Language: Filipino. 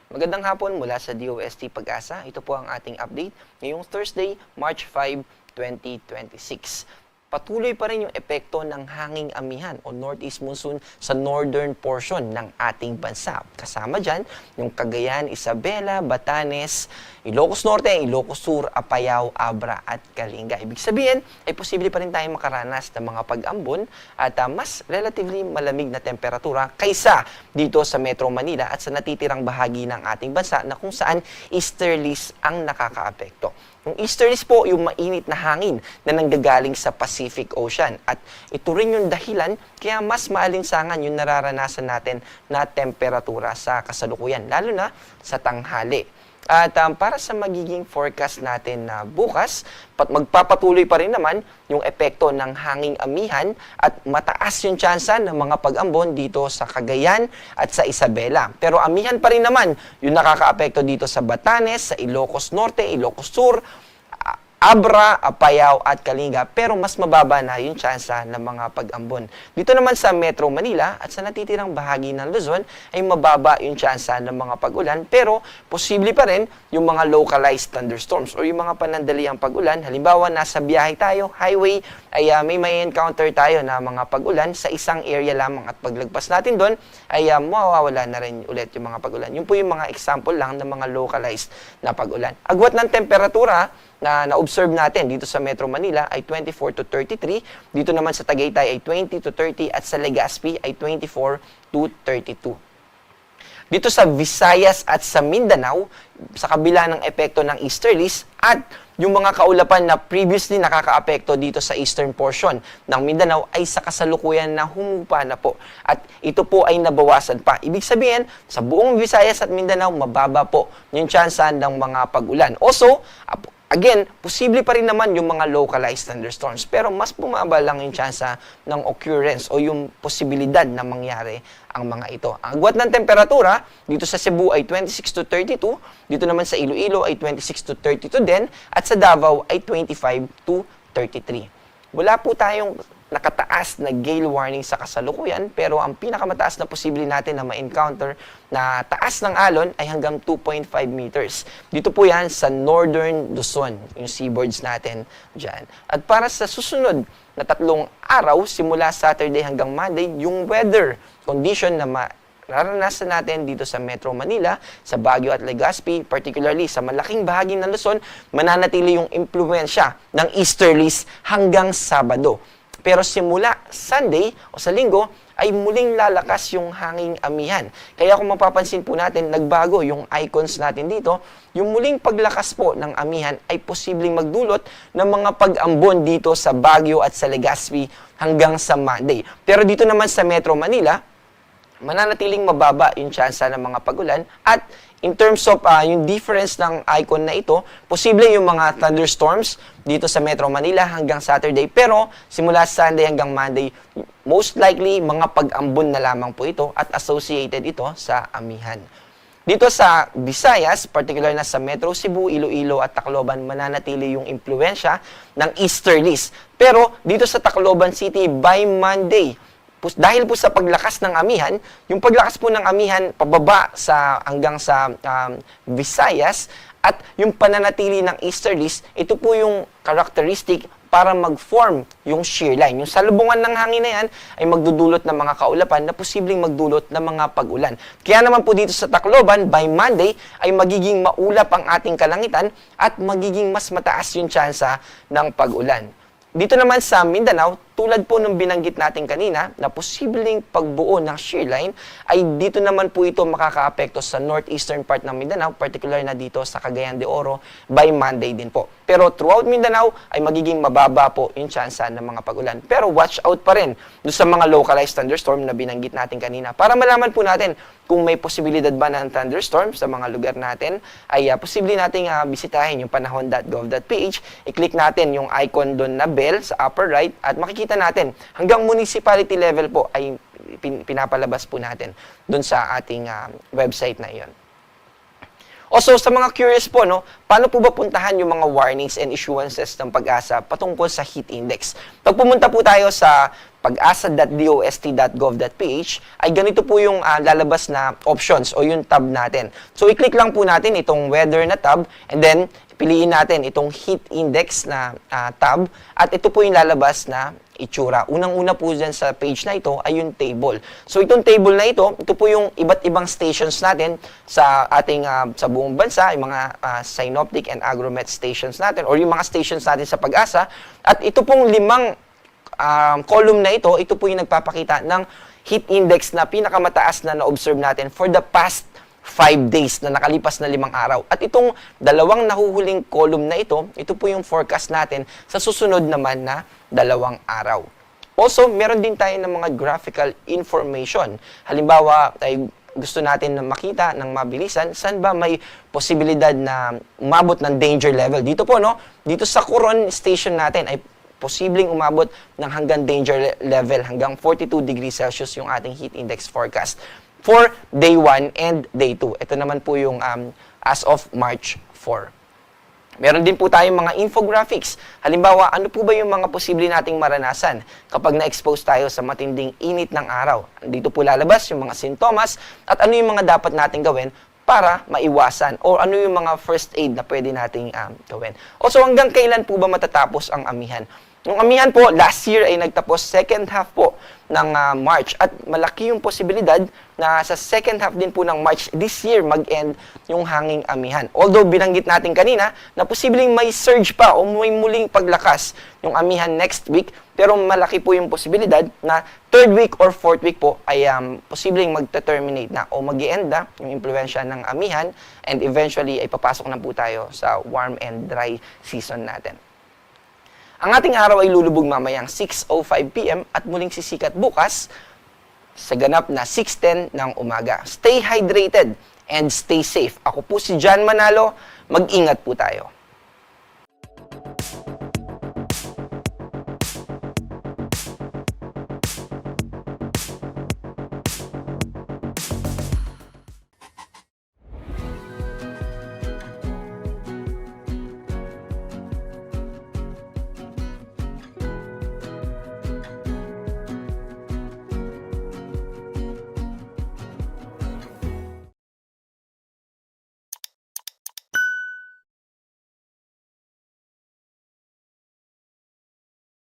Magandang hapon mula sa DOST Pag-asa. Ito po ang ating update ngayong Thursday, March 5, 2026. Patuloy pa rin yung epekto ng hanging amihan o northeast monsoon sa northern portion ng ating bansa. Kasama dyan yung Cagayan, Isabela, Batanes, Ilocos Norte, Ilocos Sur, Apayao, Abra at Kalinga. Ibig sabihin ay posible pa rin tayong makaranas ng mga pag-ambon at mas relatively malamig na temperatura kaysa dito sa Metro Manila at sa natitirang bahagi ng ating bansa na kung saan easterlies ang nakakaapekto. Yung easterlies po, yung mainit na hangin na nanggagaling sa Pacific Ocean. At ito rin yung dahilan kaya mas maalinsangan yung nararanasan natin na temperatura sa kasalukuyan, lalo na sa tanghali. At para sa magiging forecast natin na bukas, magpapatuloy pa rin naman yung epekto ng hanging amihan at mataas yung tsansa ng mga pag-ambon dito sa Cagayan at sa Isabela. Pero amihan pa rin naman yung nakakaapekto dito sa Batanes, sa Ilocos Norte, Ilocos Sur, Abra, Apayao at Kalinga, pero mas mababa na yung tsansa ng mga pag-ambon. Dito naman sa Metro Manila at sa natitirang bahagi ng Luzon ay mababa yung tsansa ng mga pag-ulan, pero posible pa rin yung mga localized thunderstorms o yung mga panandaliang pag-ulan. Halimbawa, nasa biyahe tayo, highway, ay may encounter tayo na mga pag-ulan sa isang area lamang at paglagpas natin doon ay mawawala na rin ulit yung mga pag-ulan. Yun po yung mga example lang ng mga localized na pag-ulan. Agwat ng temperatura na na-observe natin dito sa Metro Manila ay 24 to 33, dito naman sa Tagaytay ay 20 to 30 at sa Legazpi ay 24 to 32. Dito sa Visayas at sa Mindanao, sa kabila ng epekto ng easterlies at yung mga kaulapan na previously nakakaapekto dito sa eastern portion ng Mindanao ay sa kasalukuyan na humupa na po. At ito po ay nabawasan pa. Ibig sabihin, sa buong Visayas at Mindanao, mababa po yung tsansa ng mga pag-ulan. Also, again, posible pa rin naman yung mga localized thunderstorms, pero mas bumaba lang yung tsansa ng occurrence o yung posibilidad na mangyari ang mga ito. Ang agwat ng temperatura, dito sa Cebu ay 26 to 32, dito naman sa Iloilo ay 26 to 32 din, at sa Davao ay 25 to 33. Wala po tayong nakataas na gale warning sa kasalukuyan, pero ang pinakamataas na posible natin na ma-encounter na taas ng alon ay hanggang 2.5 meters. Dito po yan sa northern Luzon, yung seaboards natin dyan. At para sa susunod na 3 araw, simula Saturday hanggang Monday, yung weather condition na nararanasan natin dito sa Metro Manila, sa Baguio at Legazpi, particularly sa malaking bahagi ng Luzon, mananatili yung impluwensya ng easterlies hanggang Sabado. Pero simula Sunday o sa Linggo ay muling lalakas yung hanging amihan. Kaya kung mapapansin po natin, nagbago yung icons natin dito. Yung muling paglakas po ng amihan ay posibleng magdulot ng mga pag-ambon dito sa Baguio at sa Legazpi hanggang sa Monday. Pero dito naman sa Metro Manila, mananatiling mababa yung tsansa ng mga pag-ulan at in terms of yung difference ng icon na ito, posible yung mga thunderstorms dito sa Metro Manila hanggang Saturday, pero simula Sunday hanggang Monday, most likely mga pag-ambon na lamang po ito at associated ito sa amihan. Dito sa Visayas, particular na sa Metro Cebu, Iloilo at Tacloban, mananatili yung impluwensya ng easterlies. Pero dito sa Tacloban City, by Monday, dahil po sa paglakas ng amihan, yung paglakas po ng amihan pababa hanggang sa Visayas at yung pananatili ng easterlies, ito po yung characteristic para mag-form yung shear line. Yung salubungan ng hangin na yan ay magdudulot ng mga kaulapan na posibleng magdulot ng mga pag-ulan. Kaya naman po dito sa Tacloban, by Monday, ay magiging maulap ang ating kalangitan at magiging mas mataas yung tsansa ng pag-ulan. Dito naman sa Mindanao, tulad po ng binanggit natin kanina na posibleng pagbuo ng shear line, ay dito naman po ito makakaapekto sa northeastern part ng Mindanao, particular na dito sa Cagayan de Oro, by Monday din po. Pero throughout Mindanao ay magiging mababa po yung tsansa ng mga pag-ulan. Pero watch out pa rin doon sa mga localized thunderstorm na binanggit natin kanina. Para malaman po natin kung may posibilidad ba ng thunderstorm sa mga lugar natin, ay posible nating bisitahin yung panahon.gov.ph, i-click natin yung icon doon na bell sa upper right at makikita natin hanggang municipality level po ay pinapalabas po natin doon sa ating website na iyon. Also, sa mga curious po, paano po ba puntahan yung mga warnings and issuances ng Pag-asa patungkol sa heat index? Pag pumunta po tayo sa pag-asa.dost.gov.ph, ay ganito po yung lalabas na options o yung tab natin. So, i-click lang po natin itong weather na tab, and then piliin natin itong heat index na tab, at ito po yung lalabas na itsura. Unang-una po dyan sa page na ito ay yung table. So, itong table na ito po yung iba't ibang stations natin sa ating sa buong bansa, yung mga synoptic and agromet stations natin, or yung mga stations natin sa Pag-asa. At ito pong limang column na ito po yung nagpapakita ng heat index na pinakamataas na na-observe natin for the past 5 days na nakalipas na 5 araw. At itong dalawang nahuhuling column na ito po yung forecast natin sa susunod naman na 2 araw. Also, meron din tayo ng mga graphical information. Halimbawa, ay gusto natin na makita ng mabilisan, saan ba may posibilidad na umabot ng danger level. Dito po, no? Dito sa Coron station natin ay posibleng umabot ng hanggang danger level, hanggang 42 degrees Celsius yung ating heat index forecast for day 1 and day 2. Ito naman po yung as of March 4. Meron din po tayong mga infographics. Halimbawa, ano po ba yung mga posible nating maranasan kapag na-expose tayo sa matinding init ng araw? Dito po lalabas yung mga sintomas at ano yung mga dapat nating gawin para maiwasan, o ano yung mga first aid na pwede nating gawin. Also, hanggang kailan po ba matatapos ang amihan? Yung amihan po, last year ay nagtapos second half po ng March, at malaki yung posibilidad na sa second half din po ng March this year mag-end yung hanging amihan. Although binanggit natin kanina na posibleng may surge pa o may muling paglakas yung amihan next week, pero malaki po yung posibilidad na third week or fourth week po ay posibleng magte-terminate na o mag-end na yung impluwensya ng amihan, and eventually ay papasok na po tayo sa warm and dry season natin. Ang ating araw ay lulubog mamayang 6:05 p.m. at muling sisikat bukas sa ganap na 6:10 ng umaga. Stay hydrated and stay safe. Ako po si John Manalo. Mag-ingat po tayo.